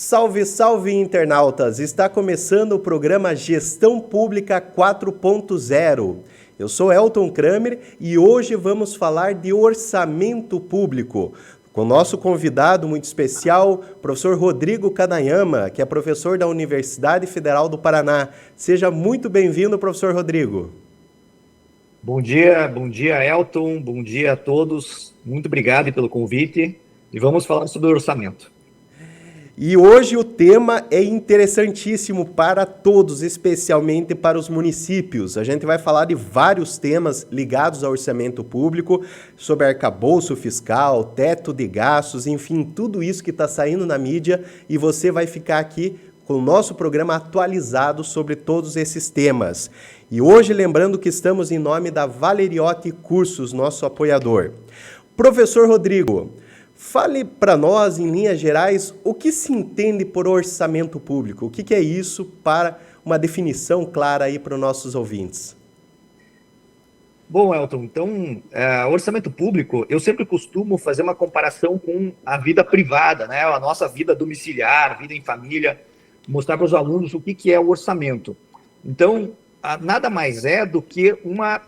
Salve, salve, internautas! Está começando o programa Gestão Pública 4.0. Eu sou Elton Kramer e hoje vamos falar de orçamento público, com o nosso convidado muito especial, professor Rodrigo Kanayama, que é professor da Universidade Federal do Paraná. Seja muito bem-vindo, professor Rodrigo. Bom dia, Elton, bom dia a todos. Muito obrigado pelo convite e vamos falar sobre orçamento. E hoje o tema é interessantíssimo para todos, especialmente para os municípios. A gente vai falar de vários temas ligados ao orçamento público, sobre arcabouço fiscal, teto de gastos, enfim, tudo isso que está saindo na mídia, e você vai ficar aqui com o nosso programa atualizado sobre todos esses temas. E hoje, lembrando que estamos em nome da Valeriotti Cursos, nosso apoiador. Professor Rodrigo, fale para nós, em linhas gerais, o que se entende por orçamento público? O que é isso, para uma definição clara aí para os nossos ouvintes? Bom, Elton, então, orçamento público, eu sempre costumo fazer uma comparação com a vida privada, né? A nossa vida domiciliar, vida em família, mostrar para os alunos o que é o orçamento. Então, nada mais é do que uma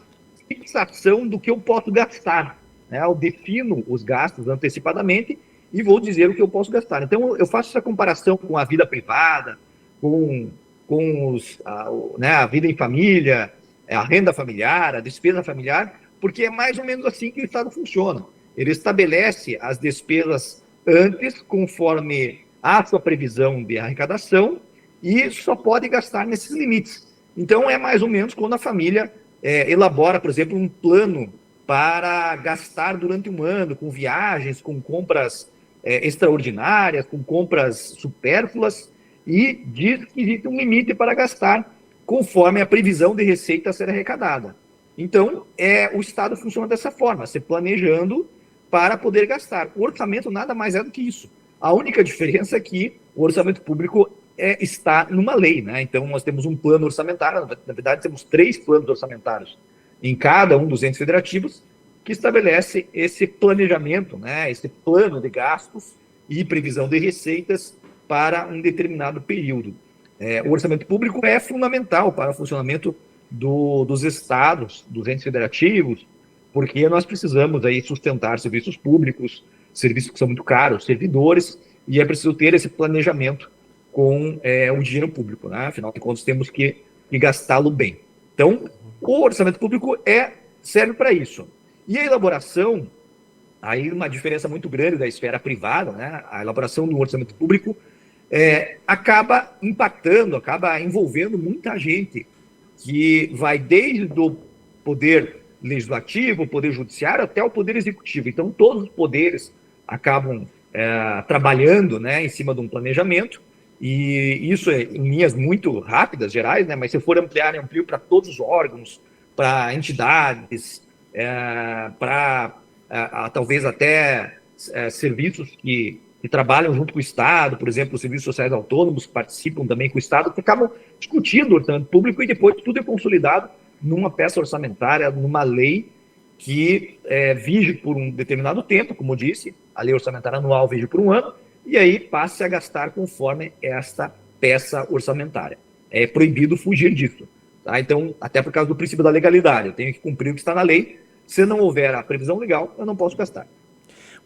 fixação do que eu posso gastar, né? Eu defino os gastos antecipadamente e vou dizer o que eu posso gastar. Então, eu faço essa comparação com a vida privada, com a vida em família, a renda familiar, a despesa familiar, porque é mais ou menos assim que o Estado funciona. Ele estabelece as despesas antes, conforme a sua previsão de arrecadação, e só pode gastar nesses limites. Então, é mais ou menos quando a família elabora, por exemplo, um plano para gastar durante um ano, com viagens, com compras extraordinárias, com compras supérfluas, e diz que existe um limite para gastar conforme a previsão de receita a ser arrecadada. Então, o Estado funciona dessa forma, se planejando para poder gastar. O orçamento nada mais é do que isso. A única diferença é que o orçamento público está numa lei, né? Então, nós temos um plano orçamentário, na verdade, temos 3 planos orçamentários em cada um dos entes federativos, que estabelece esse planejamento, né? Esse plano de gastos e previsão de receitas para um determinado período. O orçamento público é fundamental para o funcionamento dos estados, dos entes federativos, porque nós precisamos aí sustentar serviços públicos, serviços que são muito caros, servidores, e é preciso ter esse planejamento com o dinheiro público, né? Afinal de contas, temos que gastá-lo bem. Então, o orçamento público serve para isso. E a elaboração, aí uma diferença muito grande da esfera privada, né? A elaboração do orçamento público acaba impactando, acaba envolvendo muita gente, que vai desde o poder legislativo, o poder judiciário, até o poder executivo. Então, todos os poderes acabam trabalhando, né, em cima de um planejamento, e isso em linhas muito rápidas, gerais, né, mas se for ampliar, eu amplio para todos os órgãos, para entidades, para talvez até serviços que trabalham junto com o Estado, por exemplo, os serviços sociais autônomos, que participam também com o Estado, que acabam discutindo o orçamento público, e depois tudo é consolidado numa peça orçamentária, numa lei que vige por um determinado tempo, como eu disse, a lei orçamentária anual vige por um ano, e aí passe a gastar conforme esta peça orçamentária. É proibido fugir disso. Tá? Então, até por causa do princípio da legalidade, eu tenho que cumprir o que está na lei. Se não houver a previsão legal, eu não posso gastar.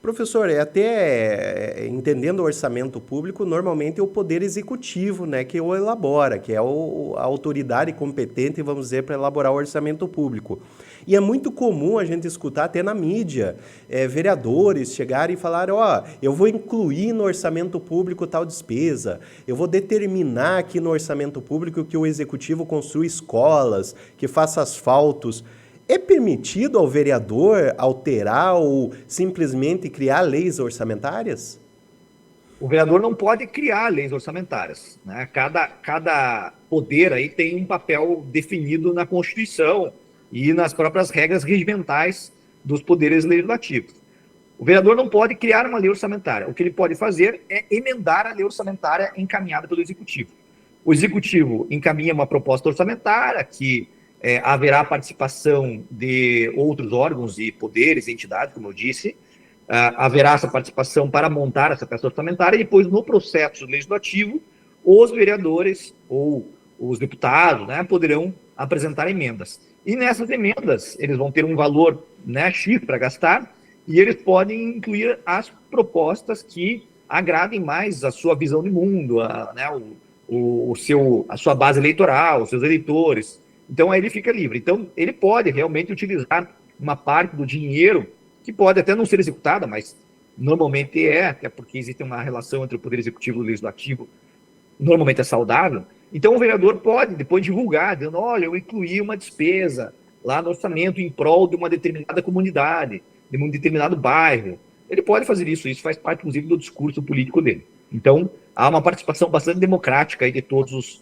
Professor, até entendendo o orçamento público, normalmente é o Poder Executivo, né, que o elabora, que é a autoridade competente, vamos dizer, para elaborar o orçamento público. E é muito comum a gente escutar até na mídia, vereadores chegarem e falarem, eu vou incluir no orçamento público tal despesa, eu vou determinar aqui no orçamento público que o Executivo construa escolas, que faça asfaltos. É permitido ao vereador alterar ou simplesmente criar leis orçamentárias? O vereador não pode criar leis orçamentárias, né? Cada poder aí tem um papel definido na Constituição e nas próprias regras regimentais dos poderes legislativos. O vereador não pode criar uma lei orçamentária. O que ele pode fazer é emendar a lei orçamentária encaminhada pelo Executivo. O Executivo encaminha uma proposta orçamentária que haverá participação de outros órgãos e poderes, entidades, como eu disse, haverá essa participação para montar essa peça orçamentária e depois, no processo legislativo, os vereadores ou os deputados, né, poderão apresentar emendas. E nessas emendas, eles vão ter um valor, né, X para gastar, e eles podem incluir as propostas que agradem mais a sua visão de mundo, né, a sua base eleitoral, os seus eleitores. Então, aí ele fica livre. Então, ele pode realmente utilizar uma parte do dinheiro, que pode até não ser executada, mas normalmente até porque existe uma relação entre o Poder Executivo e o Legislativo, normalmente é saudável. Então, o vereador pode depois divulgar, dizendo, olha, eu incluí uma despesa lá no orçamento em prol de uma determinada comunidade, de um determinado bairro. Ele pode fazer isso faz parte, inclusive, do discurso político dele. Então, há uma participação bastante democrática aí de todos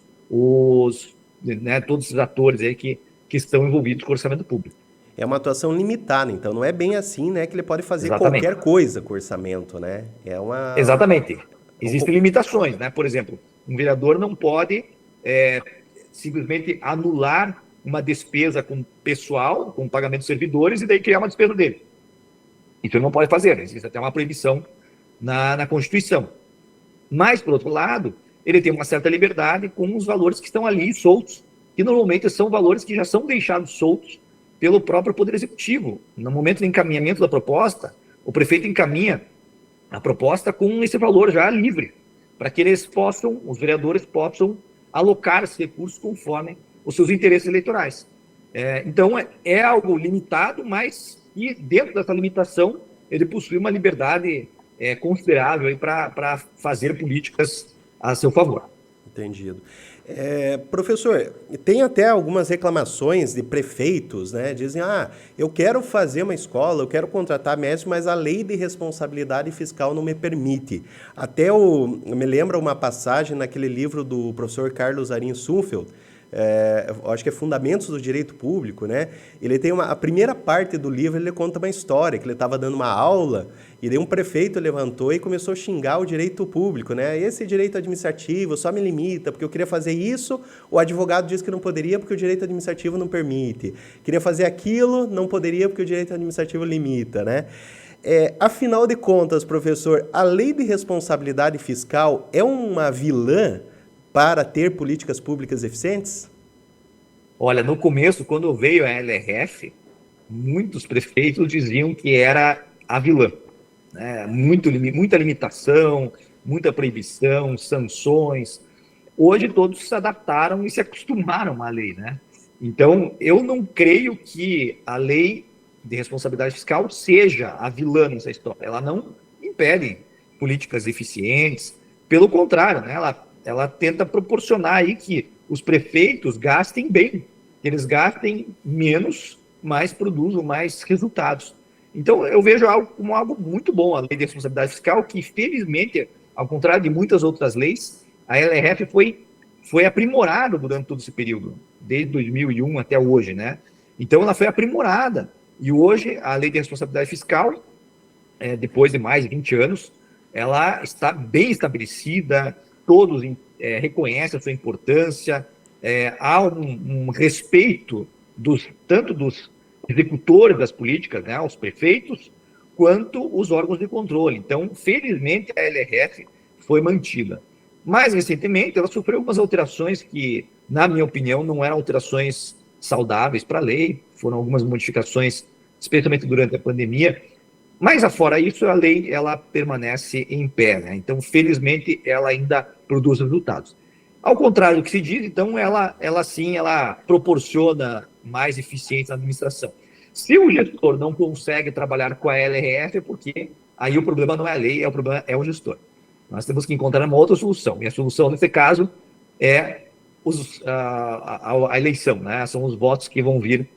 todos os atores aí que estão envolvidos com o orçamento público. É uma atuação limitada, então não é bem assim, né, que ele pode fazer Exatamente. qualquer coisa com o orçamento, né? Exatamente. Existem limitações, né? Por exemplo, um vereador não pode simplesmente anular uma despesa com pessoal, com pagamento de servidores, e daí criar uma despesa dele. Isso ele não pode fazer, existe até uma proibição na Constituição. Mas, por outro lado, ele tem uma certa liberdade com os valores que estão ali soltos, que normalmente são valores que já são deixados soltos pelo próprio Poder Executivo. No momento do encaminhamento da proposta, o prefeito encaminha a proposta com esse valor já livre, para que os vereadores possam alocar esses recursos conforme os seus interesses eleitorais. Então, é algo limitado, mas e dentro dessa limitação, ele possui uma liberdade considerável para fazer políticas a seu favor. Entendido. Professor, tem até algumas reclamações de prefeitos, né? Dizem, eu quero fazer uma escola, eu quero contratar médicos, mas a lei de responsabilidade fiscal não me permite. Até me lembra uma passagem naquele livro do professor Carlos Arin Sunfeld, acho que é Fundamentos do Direito Público, né? Ele tem a primeira parte do livro, ele conta uma história, que ele estava dando uma aula, e daí um prefeito levantou e começou a xingar o direito público, né? Esse direito administrativo só me limita, porque eu queria fazer isso, o advogado disse que não poderia, porque o direito administrativo não permite. Queria fazer aquilo, não poderia, porque o direito administrativo limita, né? Afinal de contas, professor, a lei de responsabilidade fiscal é uma vilã para ter políticas públicas eficientes? Olha, no começo, quando veio a LRF, muitos prefeitos diziam que era a vilã, né? Muita limitação, muita proibição, sanções. Hoje todos se adaptaram e se acostumaram à lei, né? Então, eu não creio que a lei de responsabilidade fiscal seja a vilã nessa história. Ela não impede políticas eficientes, pelo contrário, né? Ela tenta proporcionar aí que os prefeitos gastem bem, que eles gastem menos, mas produzam mais resultados. Então, eu vejo como algo muito bom a lei de responsabilidade fiscal, que, felizmente, ao contrário de muitas outras leis, a LRF foi aprimorada durante todo esse período, desde 2001 até hoje, né? Então, ela foi aprimorada. E hoje, a lei de responsabilidade fiscal, depois de mais de 20 anos, ela está bem estabelecida, todos reconhecem a sua importância, há um respeito tanto dos executores das políticas, né, os prefeitos, quanto os órgãos de controle. Então, felizmente, a LRF foi mantida. Mais recentemente, ela sofreu algumas alterações que, na minha opinião, não eram alterações saudáveis para a lei, foram algumas modificações, especialmente durante a pandemia, mas, afora isso, a lei ela permanece em pé, né? Então, felizmente, ela ainda produz resultados. Ao contrário do que se diz, então, ela proporciona mais eficiência na administração. Se o gestor não consegue trabalhar com a LRF, é porque aí o problema não é a lei, o problema é o gestor. Nós temos que encontrar uma outra solução. E a solução, nesse caso, é a eleição, né? São os votos que vão vir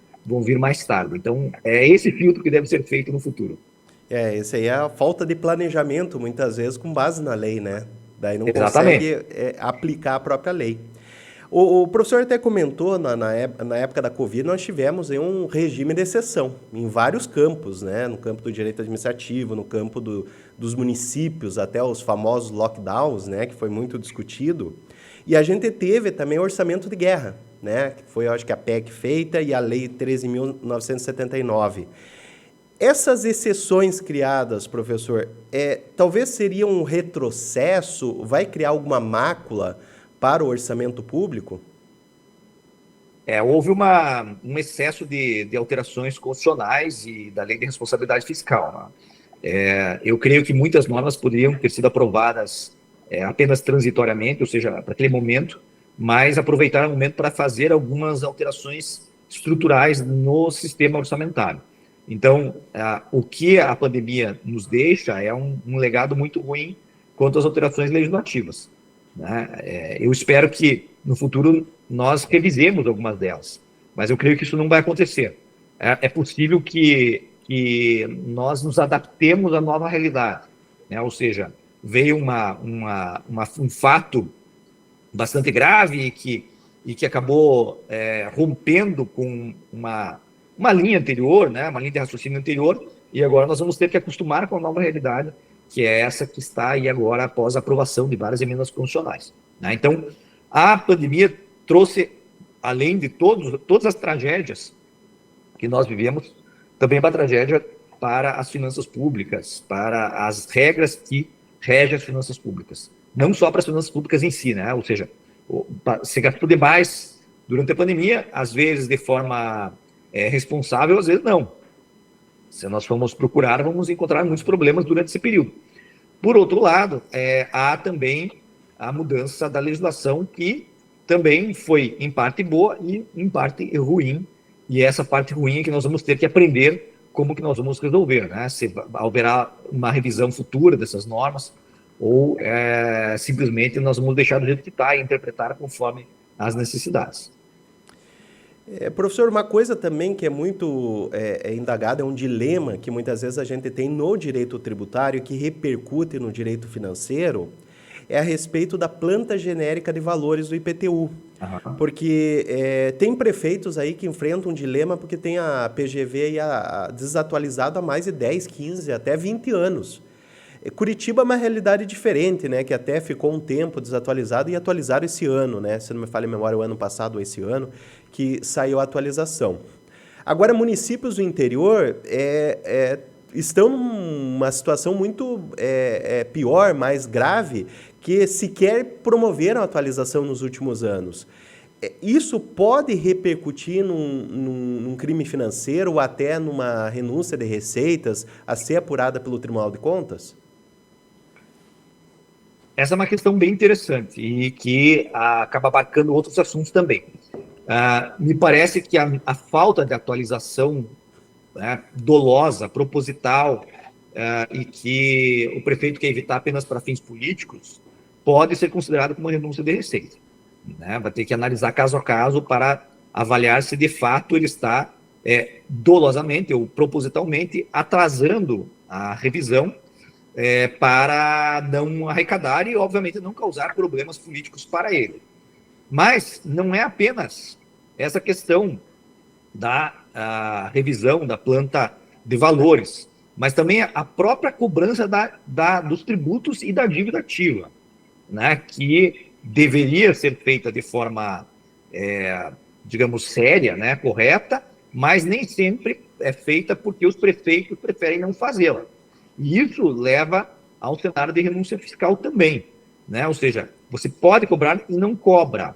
mais tarde. Então, é esse filtro que deve ser feito no futuro. Esse aí é a falta de planejamento, muitas vezes, com base na lei, né? Daí não Exatamente. consegue aplicar a própria lei. O professor até comentou, na época da Covid, nós tivemos um regime de exceção em vários campos, né? No campo do direito administrativo, no campo dos municípios, até os famosos lockdowns, né? Que foi muito discutido. E a gente teve também o orçamento de guerra, né? Que foi, eu acho que, a PEC feita e a Lei 13.979. Essas exceções criadas, professor, talvez seria um retrocesso, vai criar alguma mácula para o orçamento público? Houve um excesso de alterações constitucionais e da lei de responsabilidade fiscal, né? Eu creio que muitas normas poderiam ter sido aprovadas apenas transitoriamente, ou seja, para aquele momento, mas aproveitaram o momento para fazer algumas alterações estruturais no sistema orçamentário. Então, o que a pandemia nos deixa é um legado muito ruim quanto às alterações legislativas, né? Eu espero que, no futuro, nós revisemos algumas delas, mas eu creio que isso não vai acontecer. É possível que nós nos adaptemos à nova realidade, né? Ou seja, veio um fato bastante grave e que acabou rompendo com uma linha anterior, né? Uma linha de raciocínio anterior, e agora nós vamos ter que acostumar com a nova realidade, que é essa que está aí agora após a aprovação de várias emendas constitucionais, né? Então, a pandemia trouxe, além de todas as tragédias que nós vivemos, também uma tragédia para as finanças públicas, para as regras que regem as finanças públicas. Não só para as finanças públicas em si, né? Ou seja, se gastou demais durante a pandemia, às vezes de forma responsável, às vezes não. Se nós formos procurar, vamos encontrar muitos problemas durante esse período. Por outro lado, há também a mudança da legislação, que também foi em parte boa e em parte ruim, e essa parte ruim é que nós vamos ter que aprender como que nós vamos resolver, né? Se haverá uma revisão futura dessas normas ou simplesmente nós vamos deixar do jeito que está e interpretar conforme as necessidades. Professor, uma coisa também que é muito indagada, é um dilema que muitas vezes a gente tem no direito tributário que repercute no direito financeiro, é a respeito da planta genérica de valores do IPTU. Porque tem prefeitos aí que enfrentam um dilema porque tem a PGV desatualizada há mais de 10, 15, até 20 anos. Curitiba é uma realidade diferente, né? Que até ficou um tempo desatualizado e atualizaram esse ano, né? Se não me falha a memória, o ano passado ou esse ano, que saiu a atualização. Agora, municípios do interior estão numa situação muito pior, mais grave, que sequer promoveram a atualização nos últimos anos. Isso pode repercutir num crime financeiro ou até numa renúncia de receitas a ser apurada pelo Tribunal de Contas? Essa é uma questão bem interessante e que acaba abarcando outros assuntos também. Me parece que a falta de atualização dolosa, proposital, e que o prefeito quer evitar apenas para fins políticos, pode ser considerado como uma renúncia de receita, né? Vai ter que analisar caso a caso para avaliar se de fato ele está dolosamente ou propositalmente atrasando a revisão para não arrecadar e, obviamente, não causar problemas políticos para ele. Mas não é apenas essa questão da revisão da planta de valores, mas também a própria cobrança dos tributos e da dívida ativa, né, que deveria ser feita de forma, digamos, séria, né, correta, mas nem sempre é feita porque os prefeitos preferem não fazê-la. E isso leva a um cenário de renúncia fiscal também, né? Ou seja, você pode cobrar e não cobra.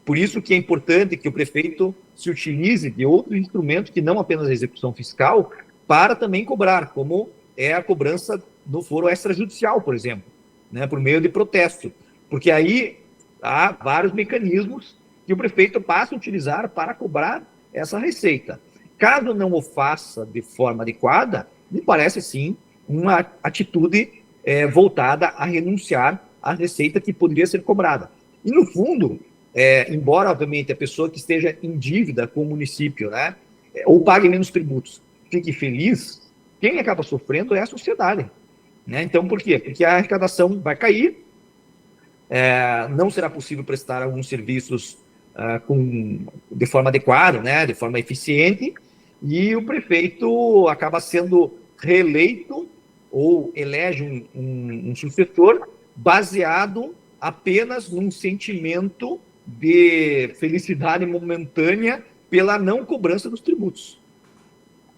Por isso que é importante que o prefeito se utilize de outros instrumentos que não apenas a execução fiscal, para também cobrar, como é a cobrança no foro extrajudicial, por exemplo, né? Por meio de protesto. Porque aí há vários mecanismos que o prefeito passa a utilizar para cobrar essa receita. Caso não o faça de forma adequada, me parece sim uma atitude voltada a renunciar à receita que poderia ser cobrada. E, no fundo, embora, obviamente, a pessoa que esteja em dívida com o município, né, ou pague menos tributos, fique feliz, quem acaba sofrendo é a sociedade, né? Então, por quê? Porque a arrecadação vai cair, não será possível prestar alguns serviços de forma adequada, né, de forma eficiente, e o prefeito acaba sendo reeleito ou elege um sucessor baseado apenas num sentimento de felicidade momentânea pela não cobrança dos tributos.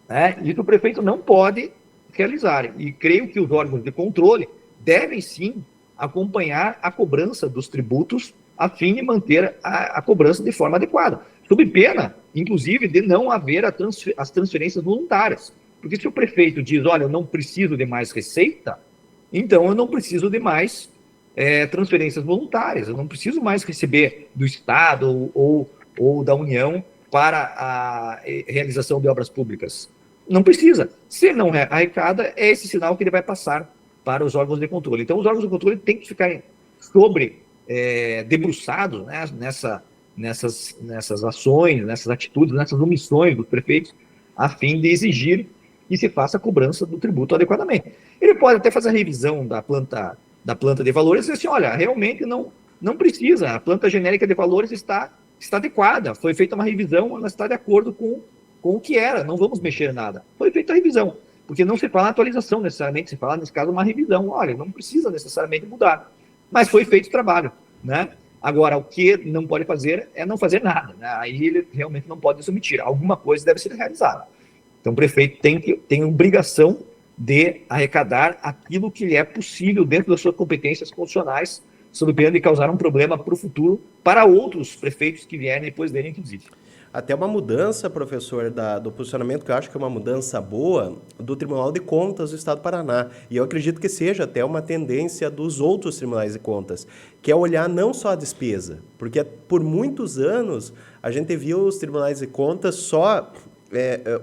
né? Isso o prefeito não pode realizar. E creio que os órgãos de controle devem sim acompanhar a cobrança dos tributos a fim de manter a cobrança de forma adequada, sob pena, inclusive, de não haver as transferências voluntárias. Porque se o prefeito diz, olha, eu não preciso de mais receita, então eu não preciso de mais transferências voluntárias, eu não preciso mais receber do Estado ou da União para a realização de obras públicas. Não precisa. Se não arrecada, é esse sinal que ele vai passar para os órgãos de controle. Então, os órgãos de controle têm que ficar debruçados, né, nessas ações, nessas atitudes, nessas omissões dos prefeitos, a fim de exigir que se faça a cobrança do tributo adequadamente. Ele pode até fazer a revisão da planta de valores e dizer assim, olha, realmente não precisa, a planta genérica de valores está adequada, foi feita uma revisão, ela está de acordo com o que era, não vamos mexer nada. Foi feita a revisão, porque não se fala atualização necessariamente, se fala, nesse caso, uma revisão. Olha, não precisa necessariamente mudar, mas foi feito o trabalho, né? Agora, o que não pode fazer é não fazer nada, né? Aí ele realmente não pode se omitir, alguma coisa deve ser realizada. Então, o prefeito tem obrigação de arrecadar aquilo que lhe é possível dentro das suas competências constitucionais, sob pena de causar um problema para o futuro para outros prefeitos que vierem depois dele, inclusive. Até uma mudança, professor, do posicionamento, que eu acho que é uma mudança boa, do Tribunal de Contas do Estado do Paraná. E eu acredito que seja até uma tendência dos outros tribunais de contas, que é olhar não só a despesa, porque por muitos anos a gente viu os tribunais de contas só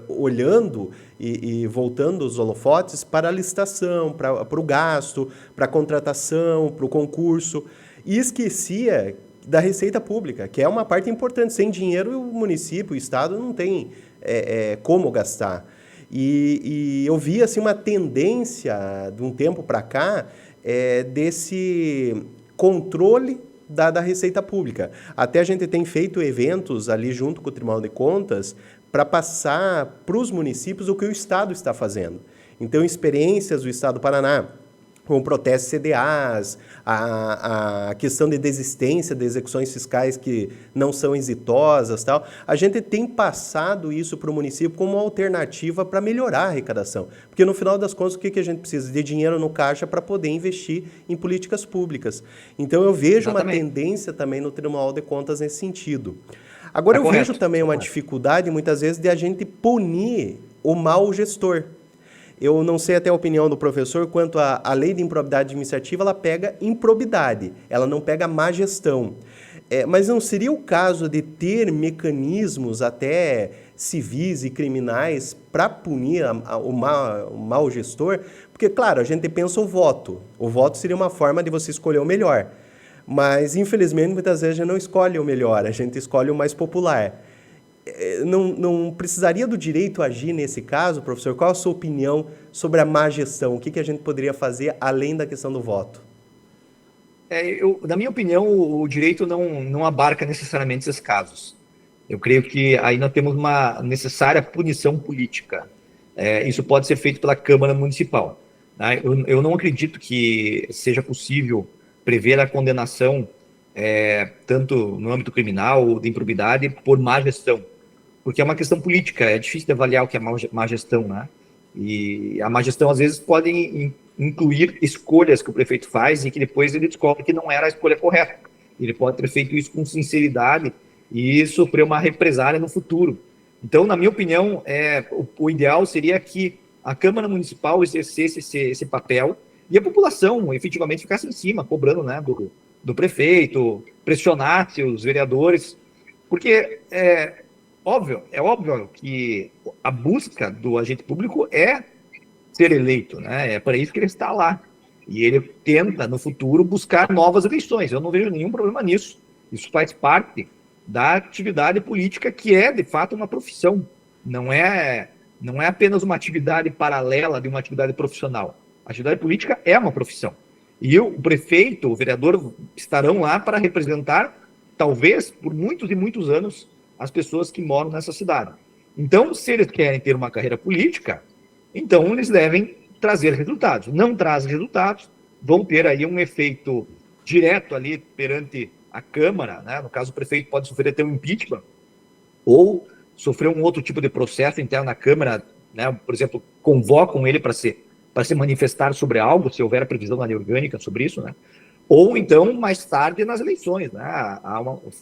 olhando e voltando os holofotes para a licitação, para o gasto, para a contratação, para o concurso, e esquecia da receita pública, que é uma parte importante. Sem dinheiro, o município, o Estado não tem como gastar. E eu vi assim, uma tendência, de um tempo para cá, desse controle da receita pública. Até a gente tem feito eventos ali junto com o Tribunal de Contas para passar para os municípios o que o Estado está fazendo. Então, experiências do Estado do Paraná, com protestos CDAs, a questão de desistência de execuções fiscais que não são exitosas, tal. A gente tem passado isso para o município como uma alternativa para melhorar a arrecadação. Porque, no final das contas, o que a gente precisa? De dinheiro no caixa para poder investir em políticas públicas. Então, eu vejo uma tendência também no Tribunal de Contas nesse sentido. Agora, eu vejo também uma dificuldade, muitas vezes, de a gente punir o mau gestor. Eu não sei até a opinião do professor quanto a lei de improbidade administrativa, ela pega improbidade, ela não pega má gestão. Mas não seria o caso de ter mecanismos até civis e criminais para punir o mau gestor? Porque, claro, a gente pensa o voto. O voto seria uma forma de você escolher o melhor. Mas, infelizmente, muitas vezes a gente não escolhe o melhor, a gente escolhe o mais popular. Não precisaria do direito agir nesse caso, professor? Qual a sua opinião sobre a má gestão? O que a gente poderia fazer além da questão do voto? Na minha opinião, o direito não abarca necessariamente esses casos. Eu creio que aí nós temos uma necessária punição política. Isso pode ser feito pela Câmara Municipal. Né? Eu não acredito que seja possível prever a condenação, tanto no âmbito criminal ou de improbidade, por má gestão. Porque é uma questão política, é difícil de avaliar o que é má gestão, né? E a má gestão, às vezes, pode incluir escolhas que o prefeito faz e que depois ele descobre que não era a escolha correta. Ele pode ter feito isso com sinceridade e sofrer uma represália no futuro. Então, na minha opinião, o ideal seria que a Câmara Municipal exercesse esse papel e a população efetivamente ficasse em cima, cobrando, né, do prefeito, pressionasse os vereadores, porque é óbvio que a busca do agente público é ser eleito, né? É para isso que ele está lá. E ele tenta, no futuro, buscar novas eleições. Eu não vejo nenhum problema nisso. Isso faz parte da atividade política, que é, de fato, uma profissão. Não é apenas uma atividade paralela de uma atividade profissional. A atividade política é uma profissão. E o prefeito, o vereador, estarão lá para representar, talvez, por muitos e muitos anos, as pessoas que moram nessa cidade. Então, se eles querem ter uma carreira política, então eles devem trazer resultados. Não trazem resultados, vão ter aí um efeito direto ali perante a Câmara, né? No caso, o prefeito pode sofrer até um impeachment, ou sofrer um outro tipo de processo interno na Câmara, né? Por exemplo, convocam ele para se manifestar sobre algo, se houver a previsão na lei orgânica sobre isso, né? Ou então, mais tarde, nas eleições, né?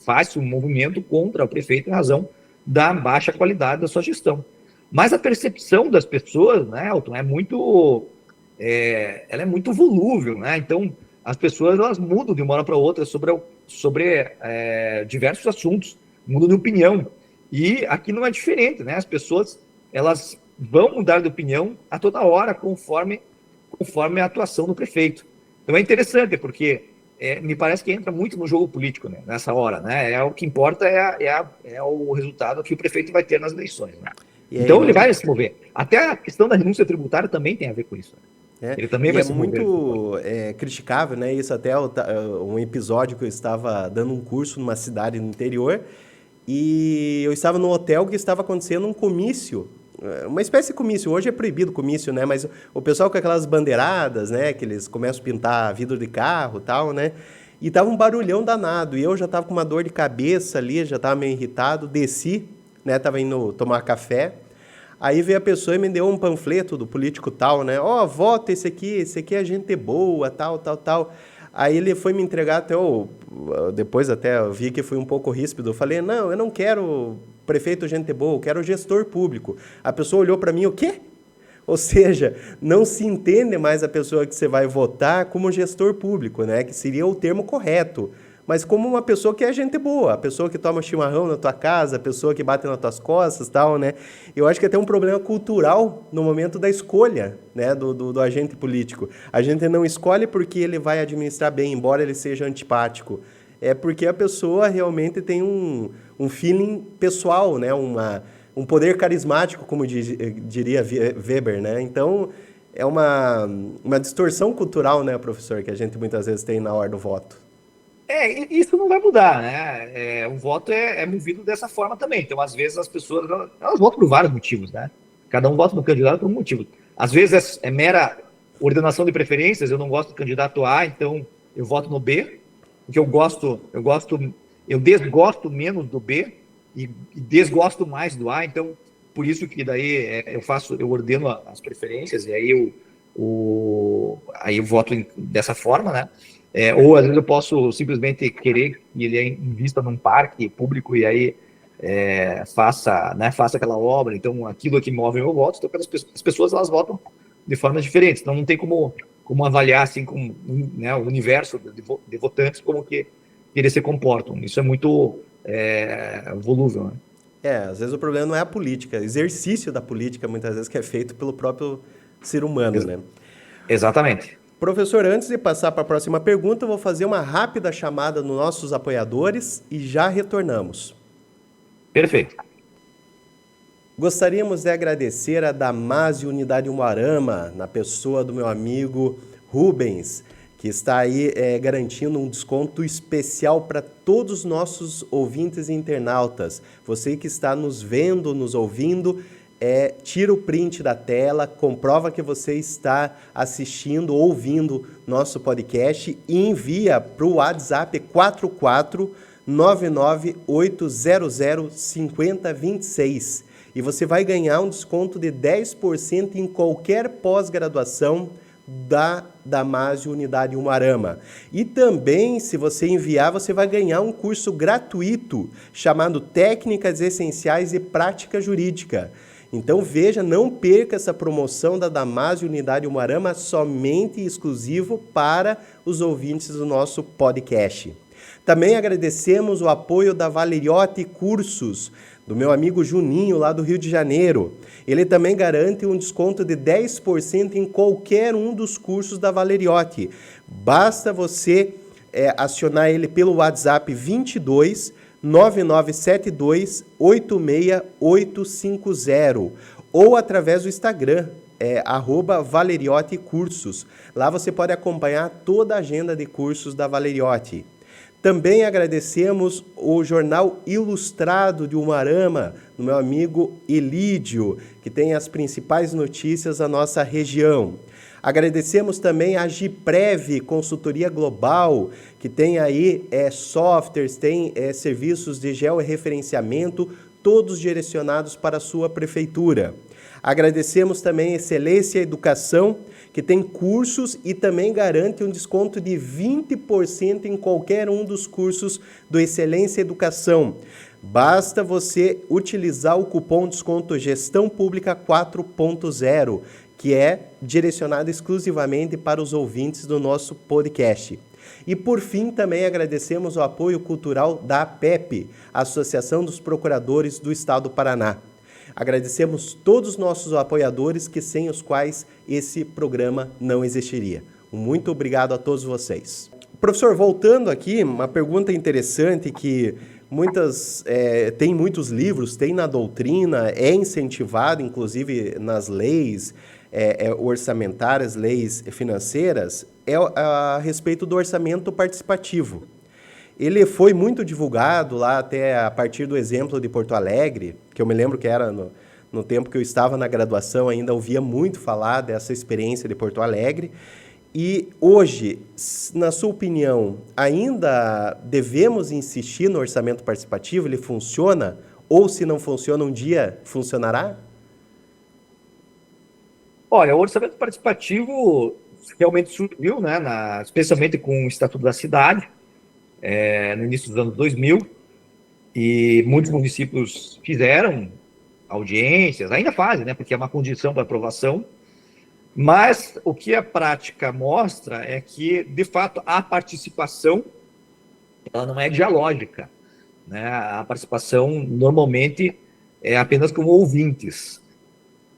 Faz-se um movimento contra o prefeito em razão da baixa qualidade da sua gestão. Mas a percepção das pessoas, né, Elton, ela é muito volúvel, né? Então, as pessoas elas mudam de uma hora para outra sobre diversos assuntos, mudam de opinião. E aqui não é diferente, né? As pessoas elas vão mudar de opinião a toda hora, conforme a atuação do prefeito. Então é interessante, porque me parece que entra muito no jogo político, né, nessa hora, né? O que importa é o resultado que o prefeito vai ter nas eleições, né? Então ele vai se mover. Até a questão da renúncia tributária também tem a ver com isso. Ele também vai se mover. Muito criticável, né? Isso até um episódio que eu estava dando um curso numa cidade no interior e eu estava num hotel que estava acontecendo um comício, uma espécie de comício. Hoje é proibido comício, né? Mas o pessoal com aquelas bandeiradas, né? Que eles começam a pintar vidro de carro e tal, né? E tava um barulhão danado. E eu já tava com uma dor de cabeça ali, já tava meio irritado. Desci, né? Tava indo tomar café. Aí veio a pessoa e me deu um panfleto do político tal, né? Ó, vota esse aqui é gente boa, tal, tal, tal. Aí ele foi me entregar até depois até eu vi que foi um pouco ríspido. Eu falei, não, eu não quero prefeito gente boa, eu quero gestor público. A pessoa olhou para mim, o quê? Ou seja, não se entende mais a pessoa que você vai votar como gestor público, né? Que seria o termo correto. Mas como uma pessoa que é gente boa, a pessoa que toma chimarrão na tua casa, a pessoa que bate nas tuas costas, tal, né? Eu acho que tem um problema cultural no momento da escolha, né, do agente político. A gente não escolhe porque ele vai administrar bem, embora ele seja antipático. É porque a pessoa realmente tem um feeling pessoal, né? Um poder carismático, como diria Weber, né? Então, é uma distorção cultural, né, professor, que a gente muitas vezes tem na hora do voto. Isso não vai mudar, né? O voto é movido dessa forma também. Então, às vezes, as pessoas elas votam por vários motivos, né? Cada um vota no candidato por um motivo. Às vezes é mera ordenação de preferências, eu não gosto do candidato A, então eu voto no B, porque eu desgosto menos do B e desgosto mais do A, então por isso que daí eu ordeno as preferências e aí eu voto dessa forma, né? Ou às vezes eu posso simplesmente querer que ele invista num parque público e aí faça aquela obra, então aquilo que move o meu voto, então as pessoas elas votam de formas diferentes, então não tem como avaliar assim como, né, o universo de votantes como que eles se comportam, isso é muito volúvel, né? Às vezes o problema não é a política, é o exercício da política muitas vezes que é feito pelo próprio ser humano, né? Exatamente. Professor, antes de passar para a próxima pergunta, eu vou fazer uma rápida chamada nos nossos apoiadores e já retornamos. Perfeito. Gostaríamos de agradecer a Damásio Unidade Umuarama, na pessoa do meu amigo Rubens, que está aí garantindo um desconto especial para todos os nossos ouvintes e internautas. Você que está nos vendo, nos ouvindo, tira o print da tela, comprova que você está assistindo, ouvindo nosso podcast e envia para o WhatsApp 44998005026. E você vai ganhar um desconto de 10% em qualquer pós-graduação da Damásio Unidade Umuarama. E também, se você enviar, você vai ganhar um curso gratuito chamado Técnicas Essenciais e Prática Jurídica. Então veja, não perca essa promoção da Damásio Unidade Umuarama somente exclusivo para os ouvintes do nosso podcast. Também agradecemos o apoio da Valeriotti Cursos, do meu amigo Juninho, lá do Rio de Janeiro. Ele também garante um desconto de 10% em qualquer um dos cursos da Valeriotti. Basta você acionar ele pelo WhatsApp 22 9972 86850 ou através do Instagram, @Valeriotti Cursos. Lá você pode acompanhar toda a agenda de cursos da Valeriotti. Também agradecemos o Jornal Ilustrado de Umuarama, do meu amigo Elídio, que tem as principais notícias da nossa região. Agradecemos também a Giprev Consultoria Global, que tem aí softwares, tem serviços de georreferenciamento, todos direcionados para a sua prefeitura. Agradecemos também a Excelência Educação, que tem cursos e também garante um desconto de 20% em qualquer um dos cursos do Excelência Educação. Basta você utilizar o cupom desconto Gestão Pública 4.0, que é direcionado exclusivamente para os ouvintes do nosso podcast. E por fim, também agradecemos o apoio cultural da APEP, Associação dos Procuradores do Estado do Paraná. Agradecemos todos os nossos apoiadores, que sem os quais esse programa não existiria. Muito obrigado a todos vocês. Professor, voltando aqui, uma pergunta interessante que tem muitos livros, tem na doutrina, é incentivado, inclusive nas leis orçamentárias, leis financeiras, é a respeito do orçamento participativo. Ele foi muito divulgado lá até a partir do exemplo de Porto Alegre, que eu me lembro que era no tempo que eu estava na graduação, ainda ouvia muito falar dessa experiência de Porto Alegre. E hoje, na sua opinião, ainda devemos insistir no orçamento participativo? Ele funciona? Ou se não funciona, um dia funcionará? Olha, o orçamento participativo realmente surgiu, né, especialmente com o Estatuto da Cidade, no início dos anos 2000, e muitos municípios fizeram audiências, ainda fazem, né, porque é uma condição para aprovação, mas o que a prática mostra é que, de fato, a participação ela não é dialógica, né? A participação normalmente é apenas como ouvintes.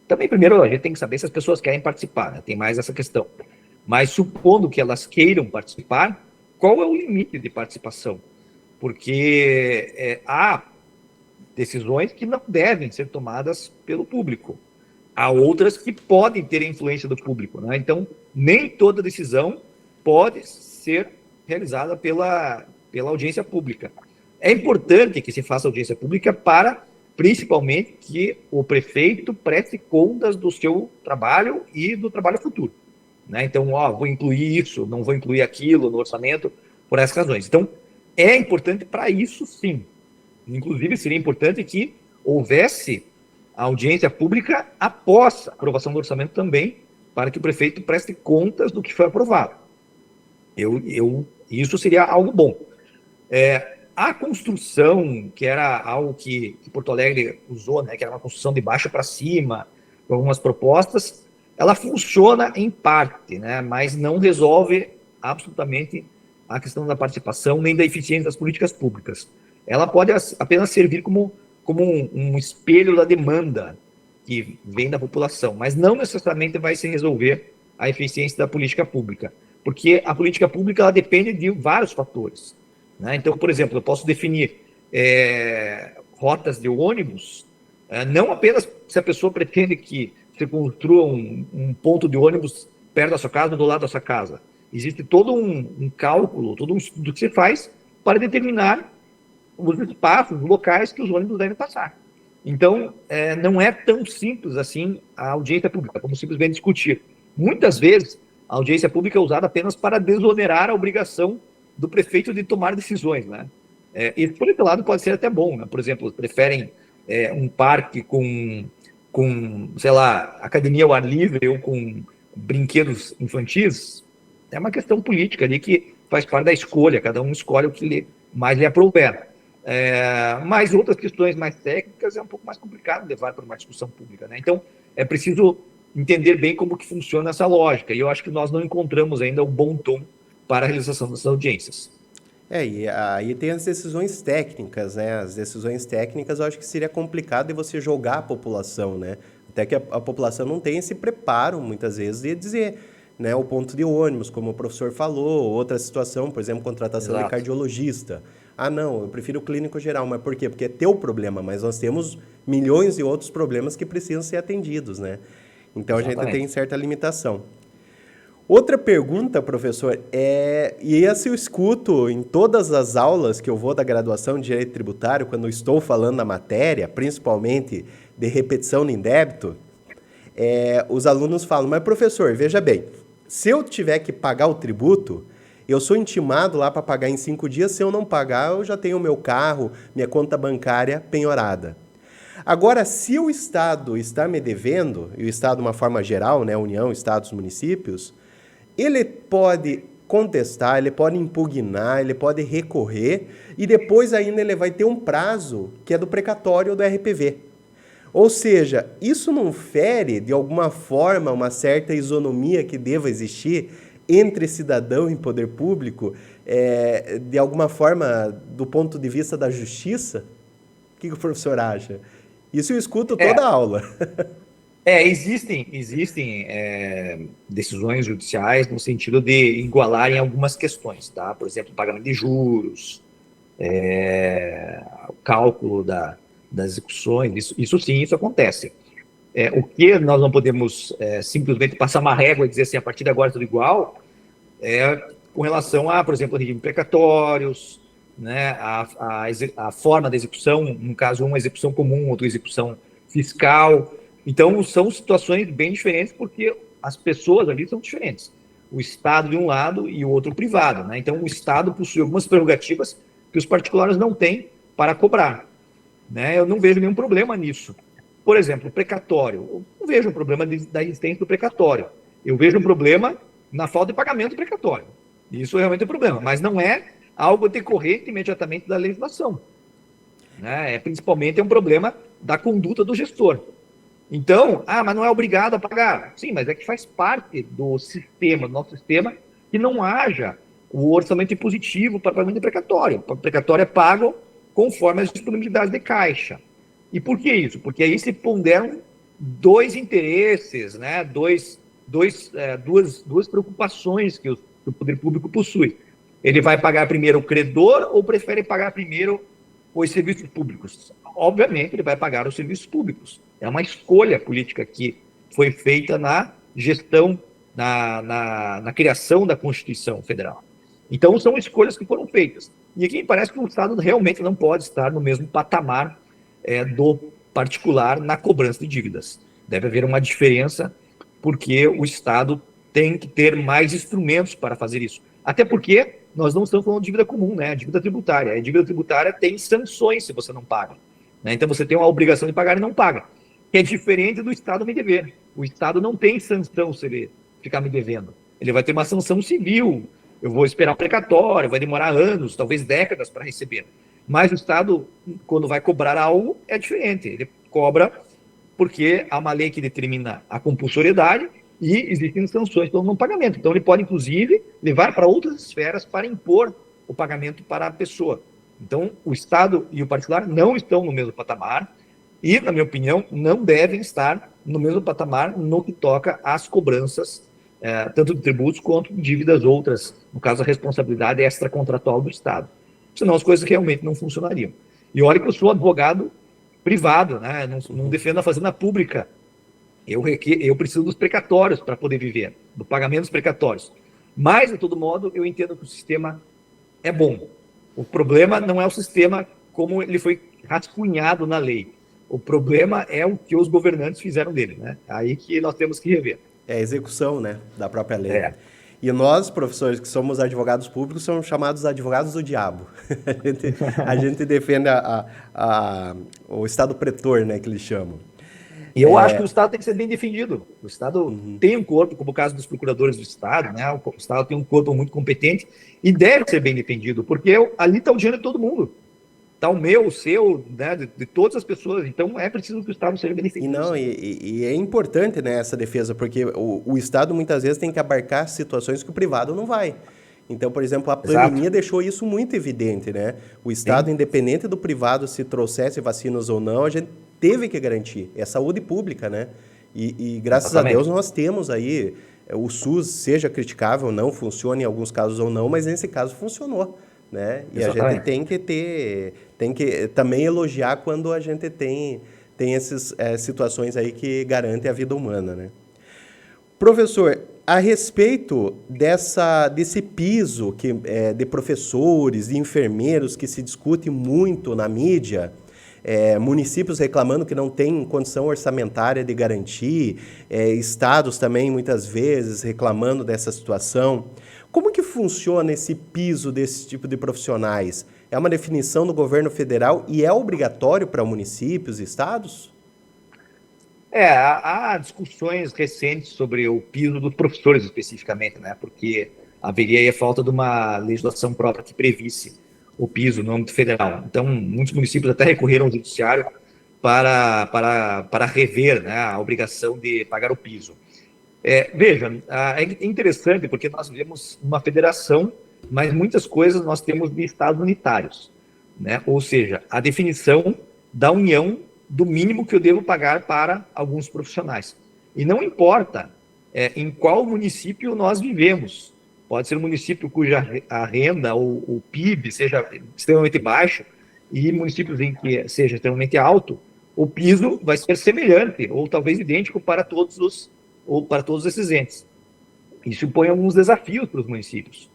Também, primeiro, a gente tem que saber se as pessoas querem participar, né? Tem mais essa questão. Mas, supondo que elas queiram participar, qual é o limite de participação? Porque há decisões que não devem ser tomadas pelo público. Há outras que podem ter influência do público, né? Então, nem toda decisão pode ser realizada pela audiência pública. É importante que se faça audiência pública para, principalmente, que o prefeito preste contas do seu trabalho e do trabalho futuro, né? Então, vou incluir isso, não vou incluir aquilo no orçamento, por essas razões. Então, é importante para isso, sim. Inclusive, seria importante que houvesse a audiência pública após a aprovação do orçamento também, para que o prefeito preste contas do que foi aprovado. Isso seria algo bom. A construção, que era algo que Porto Alegre usou, né, que era uma construção de baixo para cima, com algumas propostas, ela funciona em parte, né, mas não resolve absolutamente a questão da participação nem da eficiência das políticas públicas. Ela pode apenas servir como um espelho da demanda que vem da população, mas não necessariamente vai se resolver a eficiência da política pública, porque a política pública ela depende de vários fatores, né? Então, por exemplo, eu posso definir rotas de ônibus, não apenas se a pessoa pretende que se construa um ponto de ônibus perto da sua casa ou do lado da sua casa. Existe todo um cálculo, todo um estudo que se faz para determinar os espaços, os locais que os ônibus devem passar. Então, não é tão simples assim a audiência pública, como simplesmente discutir. Muitas vezes, a audiência pública é usada apenas para desonerar a obrigação do prefeito de tomar decisões, né? E, por outro lado, pode ser até bom, né? Por exemplo, preferem um parque com, sei lá, academia ao ar livre ou com brinquedos infantis. É uma questão política ali que faz parte da escolha, cada um escolhe o que mais lhe aprouver. Mas outras questões mais técnicas é um pouco mais complicado levar para uma discussão pública, né? Então, é preciso entender bem como que funciona essa lógica, e eu acho que nós não encontramos ainda o bom tom para a realização dessas audiências. E aí tem as decisões técnicas, né? As decisões técnicas eu acho que seria complicado de você jogar a população, né? Até que a população não tem esse preparo, muitas vezes, de dizer, né, o ponto de ônibus, como o professor falou, outra situação, por exemplo, contratação de cardiologista. Não, eu prefiro o clínico geral, mas por quê? Porque é teu problema, mas nós temos milhões de outros problemas que precisam ser atendidos, né? Então, Exatamente. A gente tem certa limitação. Outra pergunta, professor, e essa eu escuto em todas as aulas que eu vou da graduação de Direito Tributário, quando eu estou falando da matéria, principalmente de repetição no indébito, os alunos falam, mas professor, veja bem, se eu tiver que pagar o tributo, eu sou intimado lá para pagar em 5 dias, se eu não pagar, eu já tenho o meu carro, minha conta bancária penhorada. Agora, se o Estado está me devendo, e o Estado de uma forma geral, né, União, Estados, municípios, ele pode contestar, ele pode impugnar, ele pode recorrer e depois ainda ele vai ter um prazo que é do precatório ou do RPV. Ou seja, isso não fere de alguma forma uma certa isonomia que deva existir entre cidadão e poder público, de alguma forma do ponto de vista da justiça? O que o professor acha? Isso eu escuto toda a aula. Existem decisões judiciais no sentido de igualarem algumas questões, tá? Por exemplo, pagamento de juros, o cálculo das execuções, isso sim, isso acontece. O que nós não podemos simplesmente passar uma régua e dizer assim, a partir de agora é tudo igual, com relação a, por exemplo, regime precatórios, né, a forma da execução, no caso, uma execução comum, outra execução fiscal. Então, são situações bem diferentes porque as pessoas ali são diferentes. O Estado de um lado e o outro privado, né? Então, o Estado possui algumas prerrogativas que os particulares não têm para cobrar, né? Eu não vejo nenhum problema nisso. Por exemplo, o precatório. Eu não vejo um problema da existência do precatório. Eu vejo um problema na falta de pagamento do precatório. Isso realmente é um problema, mas não é algo decorrente imediatamente da legislação, né? Principalmente é um problema da conduta do gestor. Então, mas não é obrigado a pagar. Sim, mas é que faz parte do sistema, do nosso sistema, que não haja o orçamento impositivo para pagamento de precatório. O precatório é pago conforme as disponibilidades de caixa. E por que isso? Porque aí se ponderam dois interesses, né? Duas preocupações que o poder público possui. Ele vai pagar primeiro o credor ou prefere pagar primeiro os serviços públicos? Obviamente, ele vai pagar os serviços públicos. É uma escolha política que foi feita na gestão, na criação da Constituição Federal. Então, são escolhas que foram feitas. E aqui parece que o Estado realmente não pode estar no mesmo patamar do particular na cobrança de dívidas. Deve haver uma diferença, porque o Estado tem que ter mais instrumentos para fazer isso. Até porque nós não estamos falando de dívida comum, né? A dívida tributária. A dívida tributária tem sanções se você não paga, né? Então você tem uma obrigação de pagar e não paga. Que é diferente do Estado me dever. O Estado não tem sanção se ele ficar me devendo. Ele vai ter uma sanção civil. Eu vou esperar o precatório, vai demorar anos, talvez décadas para receber. Mas o Estado, quando vai cobrar algo, é diferente. Ele cobra porque há uma lei que determina a compulsoriedade e existem sanções pelo não pagamento. Então, ele pode, inclusive, levar para outras esferas para impor o pagamento para a pessoa. Então, o Estado e o particular não estão no mesmo patamar e, na minha opinião, não devem estar no mesmo patamar no que toca às cobranças, tanto de tributos quanto de dívidas outras, no caso, a responsabilidade extracontratual do Estado. Senão as coisas realmente não funcionariam. E olha que eu sou advogado privado, né? Não defendo a fazenda pública. Eu preciso dos precatórios para poder viver, do pagamento dos precatórios. Mas, de todo modo, eu entendo que o sistema é bom. O problema não é o sistema como ele foi rascunhado na lei. O problema é o que os governantes fizeram dele, né? Aí que nós temos que rever. É a execução, né, da própria lei. E nós, professores, que somos advogados públicos, somos chamados advogados do diabo. A gente defende o Estado pretor, né, que eles chamam. E eu acho que o Estado tem que ser bem defendido. O Estado tem um corpo, como o caso dos procuradores do Estado, né? O Estado tem um corpo muito competente e deve ser bem defendido, porque ali está o dinheiro de todo mundo. Está o meu, o seu, né? De todas as pessoas. Então, é preciso que o Estado seja bem defendido. E é importante, né, essa defesa, porque o Estado muitas vezes tem que abarcar situações que o privado não vai. Então, por exemplo, a pandemia deixou isso muito evidente, né? O Estado, independente do privado, se trouxesse vacinas ou não, a gente teve que garantir. É saúde pública, né? E graças a Deus nós temos aí, o SUS, seja criticável ou não, funciona em alguns casos ou não, mas nesse caso funcionou, né? E a gente tem que também elogiar quando a gente tem essas situações aí que garantem a vida humana, né? Professor, a respeito desse piso de professores, de enfermeiros que se discute muito na mídia, municípios reclamando que não tem condição orçamentária de garantir, estados também muitas vezes reclamando dessa situação. Como que funciona esse piso desse tipo de profissionais? É uma definição do governo federal e é obrigatório para municípios e estados? Há discussões recentes sobre o piso dos professores especificamente, né? Porque haveria aí a falta de uma legislação própria que previsse o piso no âmbito federal. Então, muitos municípios até recorreram ao judiciário para rever, né, a obrigação de pagar o piso. Veja, é interessante porque nós vivemos uma federação, mas muitas coisas nós temos de estados unitários, né? Ou seja, a definição da união do mínimo que eu devo pagar para alguns profissionais. E não importa em qual município nós vivemos. Pode ser um município cuja a renda ou o PIB seja extremamente baixo e municípios em que seja extremamente alto, o piso vai ser semelhante ou talvez idêntico para todos esses entes. Isso impõe alguns desafios para os municípios,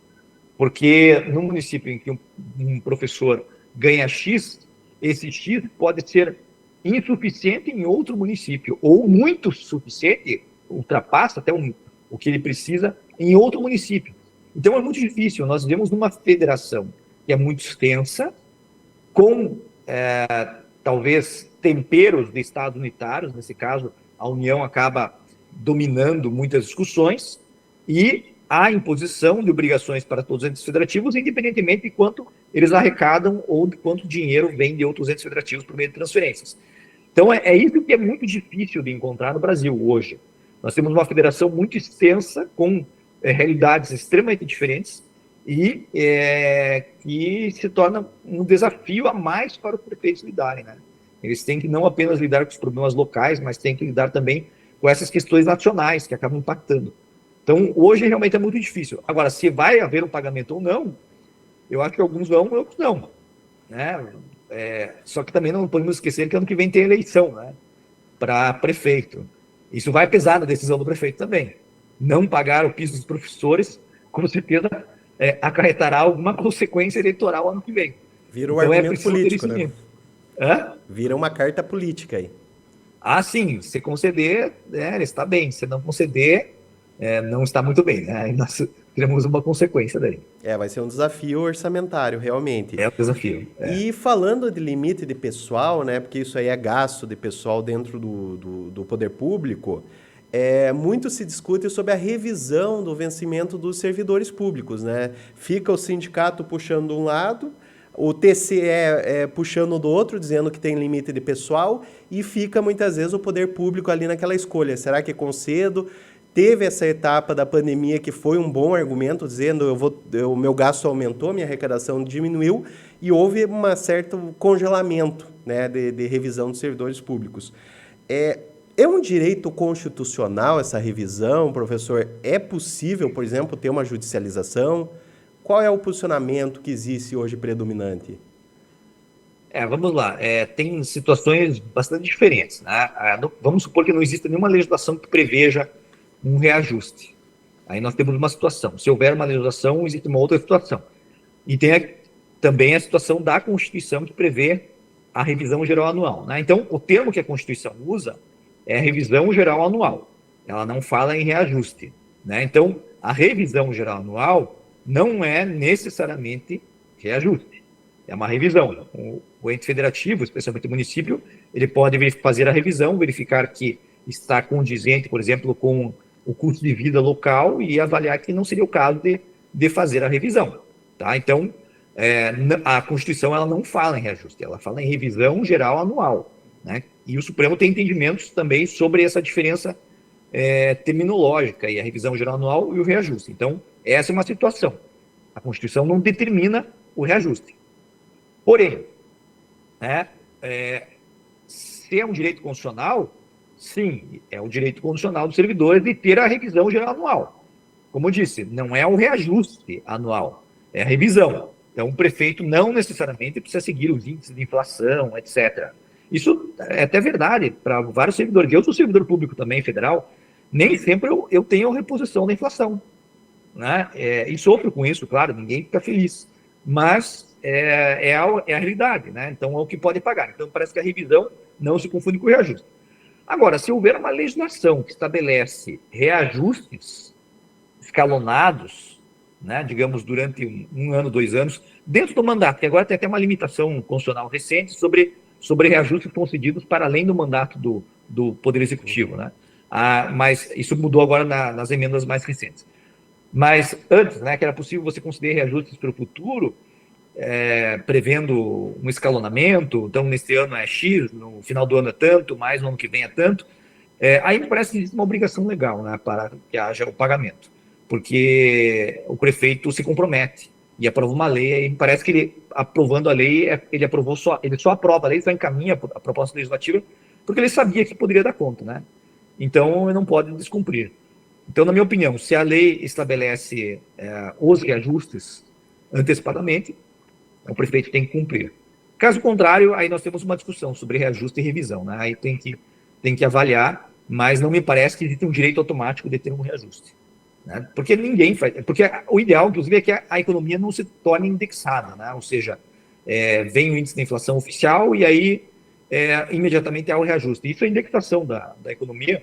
porque no município em que um professor ganha X, esse X pode ser insuficiente em outro município, ou muito suficiente, ultrapassa até o que ele precisa em outro município. Então é muito difícil, nós vivemos numa federação que é muito extensa, com talvez temperos de estados unitários, nesse caso a União acaba dominando muitas discussões, e a imposição de obrigações para todos os entes federativos, independentemente de quanto eles arrecadam ou de quanto dinheiro vem de outros entes federativos por meio de transferências. Então, é isso que é muito difícil de encontrar no Brasil hoje. Nós temos uma federação muito extensa, com realidades extremamente diferentes, e que se torna um desafio a mais para os prefeitos lidarem, né? Eles têm que não apenas lidar com os problemas locais, mas têm que lidar também com essas questões nacionais que acabam impactando. Então, hoje realmente é muito difícil. Agora, se vai haver um pagamento ou não, eu acho que alguns vão e outros não, né? Só que também não podemos esquecer que ano que vem tem eleição, né, para prefeito. Isso vai pesar na decisão do prefeito também. Não pagar o piso dos professores, com certeza, acarretará alguma consequência eleitoral ano que vem. Vira um argumento político, né? Hã? Vira uma carta política aí. Ah, sim, se conceder, está bem. Se não conceder, não está muito bem, né? Aí nós teremos uma consequência daí. Vai ser um desafio orçamentário, realmente. É um desafio. E falando de limite de pessoal, né? Porque isso aí é gasto de pessoal dentro do poder público, muito se discute sobre a revisão do vencimento dos servidores públicos, né? Fica o sindicato puxando de um lado, o TCE puxando do outro, dizendo que tem limite de pessoal, e fica muitas vezes o poder público ali naquela escolha. Será que é concedo? Teve essa etapa da pandemia que foi um bom argumento, dizendo o meu gasto aumentou, minha arrecadação diminuiu, e houve um certo congelamento, né, de revisão dos servidores públicos. É um direito constitucional essa revisão, professor? É possível, por exemplo, ter uma judicialização? Qual é o posicionamento que existe hoje predominante? Vamos lá. Tem situações bastante diferentes, né? Vamos supor que não exista nenhuma legislação que preveja um reajuste. Aí nós temos uma situação. Se houver uma legislação, existe uma outra situação. E tem também a situação da Constituição que prevê a revisão geral anual, né? Então, o termo que a Constituição usa é revisão geral anual. Ela não fala em reajuste, né? Então, a revisão geral anual não é necessariamente reajuste. É uma revisão. O ente federativo, especialmente o município, ele pode fazer a revisão, verificar que está condizente, por exemplo, com o custo de vida local e avaliar que não seria o caso de fazer a revisão. Tá? Então, a Constituição ela não fala em reajuste, ela fala em revisão geral anual, né? E o Supremo tem entendimentos também sobre essa diferença terminológica, e a revisão geral anual e o reajuste. Então, essa é uma situação. A Constituição não determina o reajuste. Porém, se é um direito constitucional, sim, é o direito constitucional dos servidores de ter a revisão geral anual. Como eu disse, não é o reajuste anual, é a revisão. Então, o prefeito não necessariamente precisa seguir os índices de inflação, etc. Isso é até verdade para vários servidores. Eu sou servidor público também, federal, nem sempre eu tenho reposição da inflação, né? E sofro com isso, claro, ninguém fica feliz. Mas é a realidade, né? Então, é o que pode pagar. Então, parece que a revisão não se confunde com o reajuste. Agora, se houver uma legislação que estabelece reajustes escalonados, né, digamos, durante um ano, 2 anos, dentro do mandato, que agora tem até uma limitação constitucional recente sobre reajustes concedidos para além do mandato do Poder Executivo, né? Mas isso mudou agora nas emendas mais recentes. Mas antes, né, que era possível você conceder reajustes para o futuro, prevendo um escalonamento, então neste ano é X, no final do ano é tanto, mais no ano que vem é tanto, aí me parece que existe uma obrigação legal, né, para que haja o pagamento, porque o prefeito se compromete e aprova uma lei, e parece que ele, aprovando a lei, ele só aprova a lei, só encaminha a proposta legislativa, porque ele sabia que poderia dar conta, né? Então ele não pode descumprir. Então, na minha opinião, se a lei estabelece os reajustes antecipadamente, o prefeito tem que cumprir. Caso contrário, aí nós temos uma discussão sobre reajuste e revisão, né? Aí tem que avaliar, mas não me parece que existe um direito automático de ter um reajuste, né? Porque ninguém faz. Porque o ideal, inclusive, é que a economia não se torne indexada, né? Ou seja, vem o índice da inflação oficial e aí imediatamente há o reajuste. Isso é indexação da economia,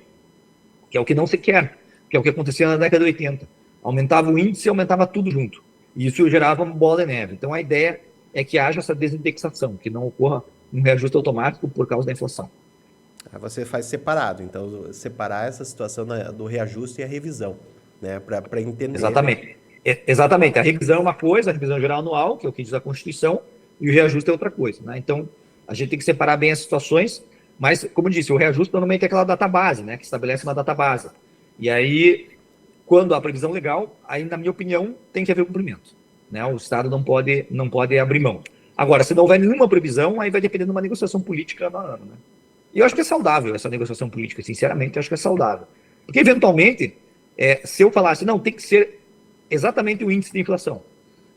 que é o que não se quer, que é o que acontecia na década de 80. Aumentava o índice e aumentava tudo junto. E isso gerava uma bola de neve. Então, a ideia é que haja essa desindexação, que não ocorra um reajuste automático por causa da inflação. Aí você faz separado, então separar essa situação do reajuste e a revisão, né, para entender. Exatamente. Exatamente. A revisão é uma coisa, a revisão geral anual, que é o que diz a Constituição, e o reajuste é outra coisa, né? Então, a gente tem que separar bem as situações, mas, como eu disse, o reajuste normalmente é aquela data base, né, que estabelece uma data base. E aí, quando há previsão legal, aí, na minha opinião, tem que haver cumprimento, né? O Estado não pode abrir mão. Agora, se não houver nenhuma previsão, aí vai depender de uma negociação política ano a ano, né? E eu acho que é saudável essa negociação política, sinceramente, eu acho que é saudável. Porque, eventualmente, se eu falasse, não, tem que ser exatamente o índice de inflação,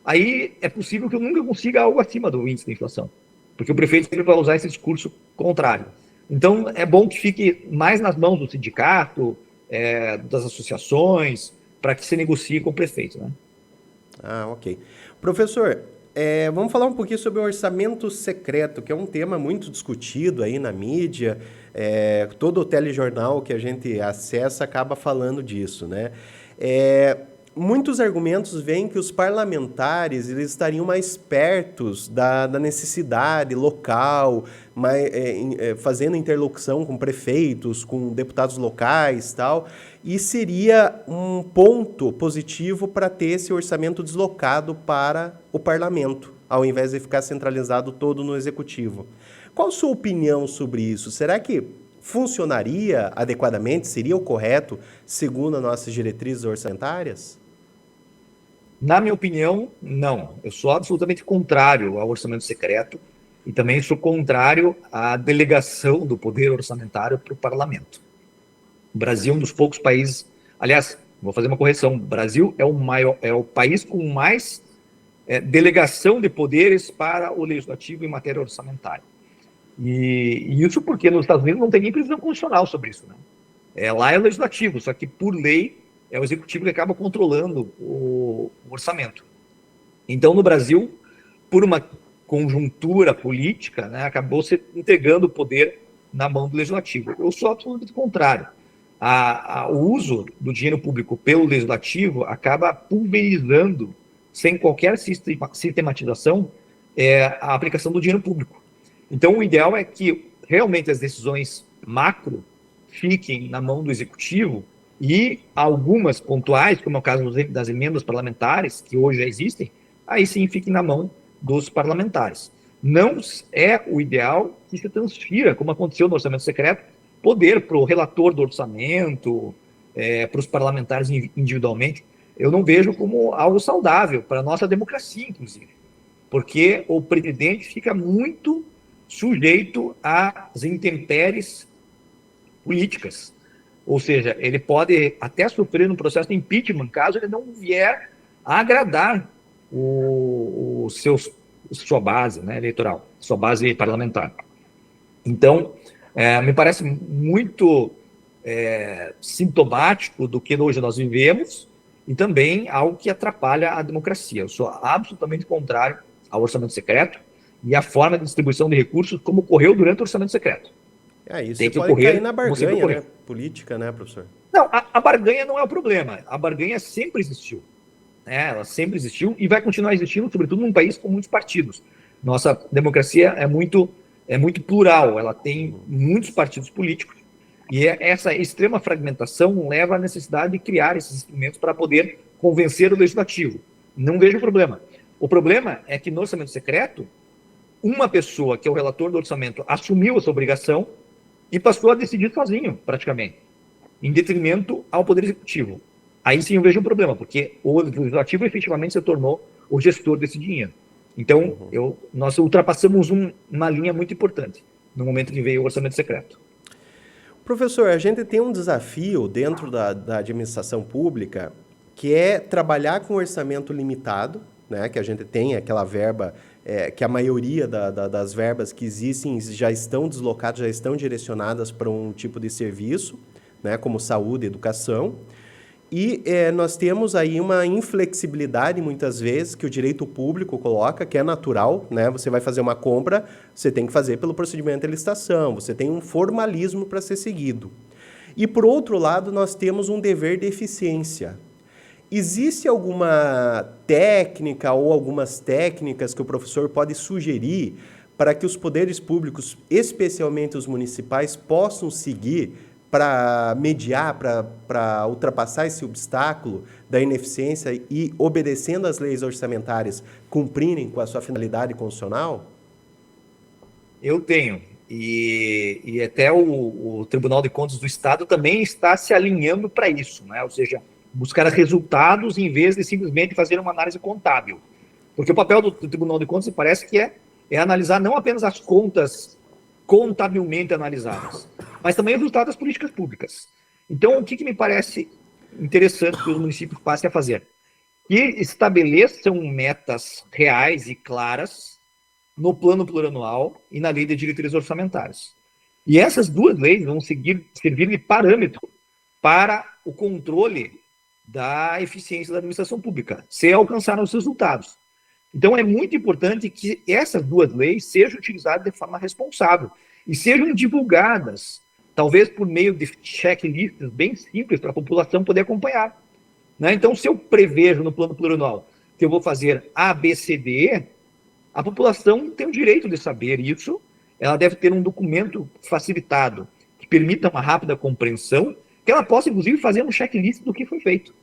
aí é possível que eu nunca consiga algo acima do índice de inflação, porque o prefeito sempre vai usar esse discurso contrário. Então, é bom que fique mais nas mãos do sindicato, das associações, para que se negocie com o prefeito, né? Ah, ok. Professor, vamos falar um pouquinho sobre o orçamento secreto, que é um tema muito discutido aí na mídia. Todo o telejornal que a gente acessa acaba falando disso, né? Muitos argumentos veem que os parlamentares eles estariam mais perto da necessidade local, fazendo interlocução com prefeitos, com deputados locais e tal, e seria um ponto positivo para ter esse orçamento deslocado para o parlamento, ao invés de ficar centralizado todo no executivo. Qual a sua opinião sobre isso? Será que funcionaria adequadamente? Seria o correto, segundo as nossas diretrizes orçamentárias? Na minha opinião, não. Eu sou absolutamente contrário ao orçamento secreto e também sou contrário à delegação do poder orçamentário para o parlamento. O Brasil é um dos poucos países... Aliás, vou fazer uma correção. O Brasil é o país com mais delegação de poderes para o legislativo em matéria orçamentária. E isso porque nos Estados Unidos não tem nem previsão constitucional sobre isso, né? Lá é o legislativo, só que por lei é o executivo que acaba controlando o orçamento. Então, no Brasil, por uma conjuntura política, né, acabou se entregando o poder na mão do legislativo. Eu sou absolutamente contrário. O uso do dinheiro público pelo legislativo acaba pulverizando, sem qualquer sistematização, a aplicação do dinheiro público. Então, o ideal é que realmente as decisões macro fiquem na mão do executivo e algumas pontuais, como é o caso das emendas parlamentares, que hoje já existem, aí sim fiquem na mão dos parlamentares. Não é o ideal que se transfira, como aconteceu no orçamento secreto, poder para o relator do orçamento, para os parlamentares individualmente. Eu não vejo como algo saudável para a nossa democracia, inclusive, porque o presidente fica muito sujeito às intempéries políticas. Ou seja, ele pode até sofrer um processo de impeachment caso ele não vier a agradar sua base, né, eleitoral, sua base parlamentar. Então, me parece muito sintomático do que hoje nós vivemos e também algo que atrapalha a democracia. Eu sou absolutamente contrário ao orçamento secreto e à forma de distribuição de recursos como ocorreu durante o orçamento secreto. Isso tem que pode cair na barganha, né, política, né, professor? Não, a barganha não é o problema. A barganha sempre existiu. né? Ela sempre existiu e vai continuar existindo, sobretudo num país com muitos partidos. Nossa democracia é muito plural, ela tem muitos partidos políticos, e essa extrema fragmentação leva à necessidade de criar esses instrumentos para poder convencer o legislativo. Não vejo problema. O problema é que no orçamento secreto, uma pessoa, que é o relator do orçamento, assumiu essa obrigação e passou a decidir sozinho, praticamente, em detrimento ao Poder Executivo. Aí sim eu vejo um problema, porque o Legislativo efetivamente se tornou o gestor desse dinheiro. Então, nós ultrapassamos uma linha muito importante no momento que veio o orçamento secreto. Professor, a gente tem um desafio dentro da administração pública, que é trabalhar com orçamento limitado, né? Que a gente tem aquela verba, que a maioria das verbas que existem já estão deslocadas, já estão direcionadas para um tipo de serviço, né? Como saúde e educação. E nós temos aí uma inflexibilidade, muitas vezes, que o direito público coloca, que é natural, né? Você vai fazer uma compra, você tem que fazer pelo procedimento de licitação, você tem um formalismo para ser seguido. E, por outro lado, nós temos um dever de eficiência. Existe alguma técnica ou algumas técnicas que o professor pode sugerir para que os poderes públicos, especialmente os municipais, possam seguir para mediar, para ultrapassar esse obstáculo da ineficiência e, obedecendo às leis orçamentárias, cumprirem com a sua finalidade constitucional? Eu tenho. E até o Tribunal de Contas do Estado também está se alinhando para isso, né? Ou seja, buscar resultados em vez de simplesmente fazer uma análise contábil. Porque o papel do Tribunal de Contas parece que é analisar não apenas as contas contabilmente analisadas, mas também o resultado das políticas públicas. Então, o que me parece interessante que os municípios passem a fazer? Que estabeleçam metas reais e claras no plano plurianual e na lei de diretrizes orçamentárias. E essas duas leis vão servir de parâmetro para o controle da eficiência da administração pública, se alcançaram os resultados. Então, é muito importante que essas duas leis sejam utilizadas de forma responsável e sejam divulgadas, talvez por meio de checklists bem simples para a população poder acompanhar. Né? Então, se eu prevejo no plano plurianual que eu vou fazer A, B, C, D, a população tem o direito de saber isso, ela deve ter um documento facilitado que permita uma rápida compreensão, que ela possa, inclusive, fazer um checklist do que foi feito.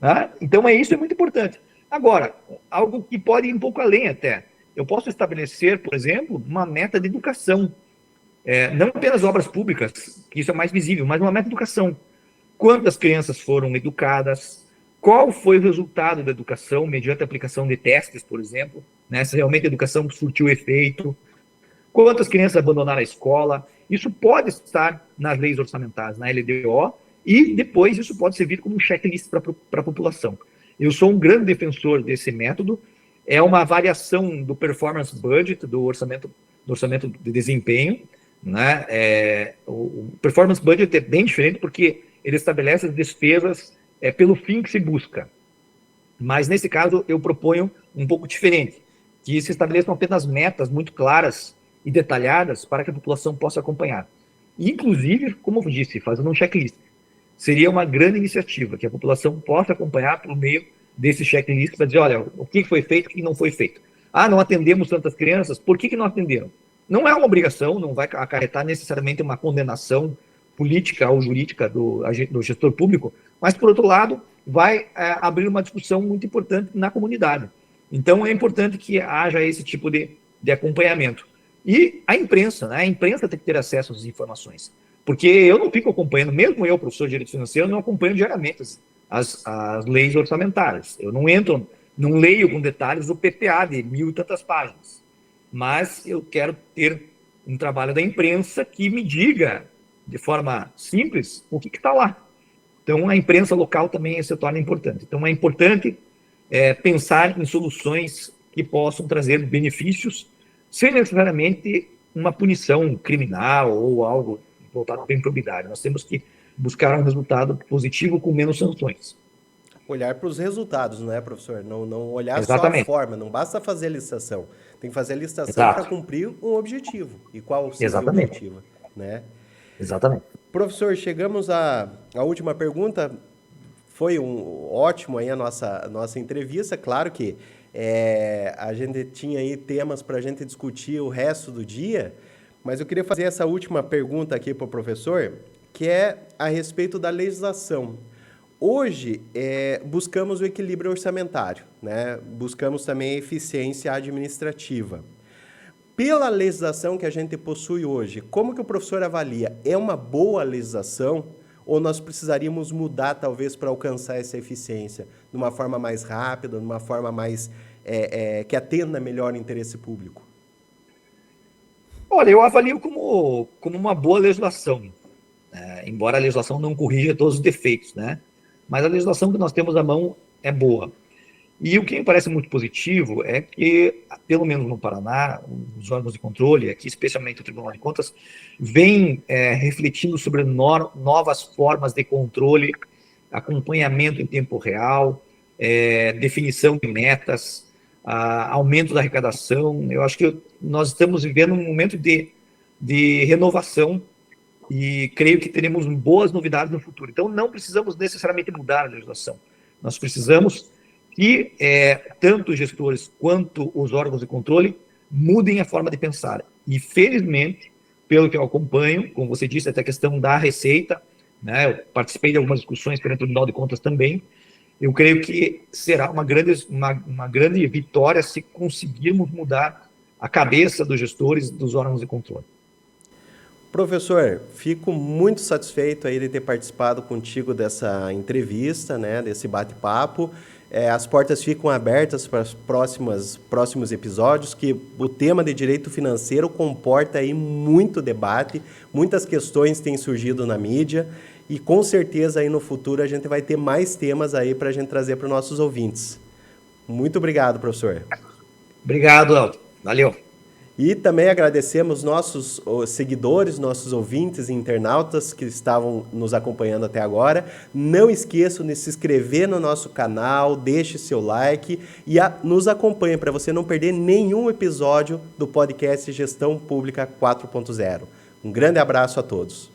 Né? Então, isso é muito importante. Agora, algo que pode ir um pouco além até. Eu posso estabelecer, por exemplo, uma meta de educação. Não apenas obras públicas, que isso é mais visível, mas uma meta de educação. Quantas crianças foram educadas? Qual foi o resultado da educação mediante a aplicação de testes, por exemplo? Né? Se realmente a educação surtiu efeito. Quantas crianças abandonaram a escola? Isso pode estar nas leis orçamentárias, na LDO, e depois isso pode servir como um checklist para a população. Eu sou um grande defensor desse método. É uma variação do performance budget, do orçamento de desempenho. Né? O performance budget é bem diferente porque ele estabelece as despesas pelo fim que se busca. Mas, nesse caso, eu proponho um pouco diferente, que se estabeleçam apenas metas muito claras e detalhadas para que a população possa acompanhar. Inclusive, como eu disse, fazendo um checklist. Seria uma grande iniciativa, que a população possa acompanhar por meio desse checklist para dizer, olha, o que foi feito e o que não foi feito. Ah, não atendemos tantas crianças, por que não atenderam? Não é uma obrigação, não vai acarretar necessariamente uma condenação política ou jurídica do gestor público, mas, por outro lado, vai abrir uma discussão muito importante na comunidade. Então, é importante que haja esse tipo de acompanhamento. E a imprensa, né? A imprensa tem que ter acesso às informações. Porque eu não fico acompanhando, mesmo eu, professor de Direito Financeiro, não acompanho diariamente as leis orçamentárias. Eu não leio com detalhes o PPA de 1.000 e tantas páginas. Mas eu quero ter um trabalho da imprensa que me diga, de forma simples, o que está lá. Então, a imprensa local também se torna importante. Então, é importante pensar em soluções que possam trazer benefícios, sem necessariamente uma punição criminal ou algo voltado para a improbidade. Nós temos que buscar um resultado positivo com menos sanções. Olhar para os resultados, não é, professor? Não olhar Exatamente. só a forma, não basta fazer a licitação. Tem que fazer a licitação Exato. para cumprir um objetivo. E qual seria Exatamente. o objetivo? Né? Exatamente. Professor, chegamos à última pergunta. Foi ótimo aí a nossa entrevista. Claro que a gente tinha aí temas para a gente discutir o resto do dia, mas eu queria fazer essa última pergunta aqui para o professor, que é a respeito da legislação. Hoje, buscamos o equilíbrio orçamentário, né? Buscamos também a eficiência administrativa. Pela legislação que a gente possui hoje, como que o professor avalia? É uma boa legislação ou nós precisaríamos mudar, talvez, para alcançar essa eficiência de uma forma mais rápida, de uma forma mais que atenda melhor o interesse público? Olha, eu avalio como uma boa legislação, embora a legislação não corrija todos os defeitos, né? Mas a legislação que nós temos à mão é boa. E o que me parece muito positivo é que, pelo menos no Paraná, os órgãos de controle, aqui especialmente o Tribunal de Contas, vem refletindo sobre novas formas de controle, acompanhamento em tempo real, definição de metas, aumento da arrecadação. Eu acho que nós estamos vivendo um momento de renovação e creio que teremos boas novidades no futuro. Então, não precisamos necessariamente mudar a legislação. Nós precisamos que tanto os gestores quanto os órgãos de controle mudem a forma de pensar. E, felizmente, pelo que eu acompanho, como você disse, até a questão da receita, né, eu participei de algumas discussões perante o Tribunal de Contas também, eu creio que será uma grande vitória se conseguirmos mudar a cabeça dos gestores dos órgãos de controle. Professor, fico muito satisfeito aí de ter participado contigo dessa entrevista, né, desse bate-papo. As portas ficam abertas para os próximos episódios, que o tema de direito financeiro comporta aí muito debate, muitas questões têm surgido na mídia e com certeza aí no futuro a gente vai ter mais temas aí para a gente trazer para os nossos ouvintes. Muito obrigado, professor. Obrigado, Elton. Valeu. E também agradecemos nossos seguidores, nossos ouvintes e internautas que estavam nos acompanhando até agora. Não esqueçam de se inscrever no nosso canal, deixe seu like e nos acompanhe para você não perder nenhum episódio do podcast Gestão Pública 4.0. Um grande abraço a todos.